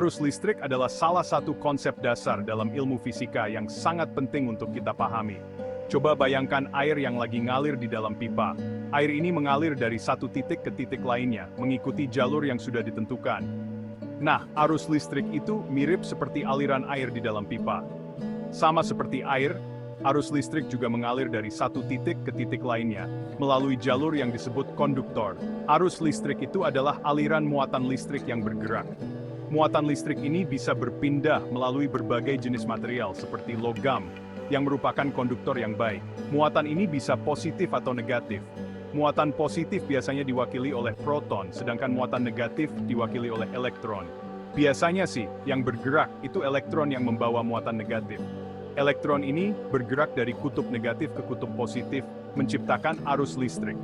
Arus listrik adalah salah satu konsep dasar dalam ilmu fisika yang sangat penting untuk kita pahami. Coba bayangkan air yang lagi ngalir di dalam pipa. Air ini mengalir dari satu titik ke titik lainnya, mengikuti jalur yang sudah ditentukan. Nah, arus listrik itu mirip seperti aliran air di dalam pipa. Sama seperti air, arus listrik juga mengalir dari satu titik ke titik lainnya, melalui jalur yang disebut konduktor. Arus listrik itu adalah aliran muatan listrik yang bergerak. Muatan listrik ini bisa berpindah melalui berbagai jenis material seperti logam, yang merupakan konduktor yang baik. Muatan ini bisa positif atau negatif. Muatan positif biasanya diwakili oleh proton, sedangkan muatan negatif diwakili oleh elektron. Biasanya sih, yang bergerak itu elektron yang membawa muatan negatif. Elektron ini bergerak dari kutub negatif ke kutub positif, menciptakan arus listrik.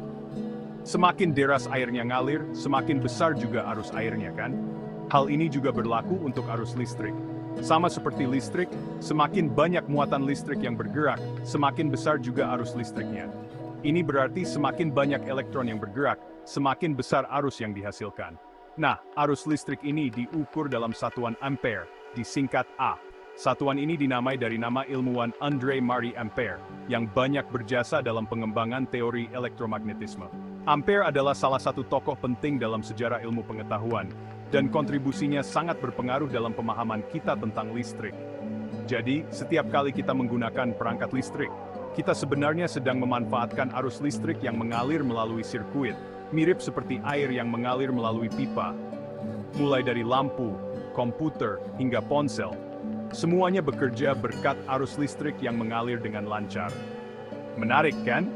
Semakin deras airnya ngalir, semakin besar juga arus airnya kan? Hal ini juga berlaku untuk arus listrik. Sama seperti listrik, semakin banyak muatan listrik yang bergerak, semakin besar juga arus listriknya. Ini berarti semakin banyak elektron yang bergerak, semakin besar arus yang dihasilkan. Nah, arus listrik ini diukur dalam satuan ampere, disingkat A. Satuan ini dinamai dari nama ilmuwan André Marie Ampère, yang banyak berjasa dalam pengembangan teori elektromagnetisme. Ampère adalah salah satu tokoh penting dalam sejarah ilmu pengetahuan, dan kontribusinya sangat berpengaruh dalam pemahaman kita tentang listrik. Jadi, setiap kali kita menggunakan perangkat listrik, kita sebenarnya sedang memanfaatkan arus listrik yang mengalir melalui sirkuit, mirip seperti air yang mengalir melalui pipa. Mulai dari lampu, komputer, hingga ponsel, semuanya bekerja berkat arus listrik yang mengalir dengan lancar. Menarik kan?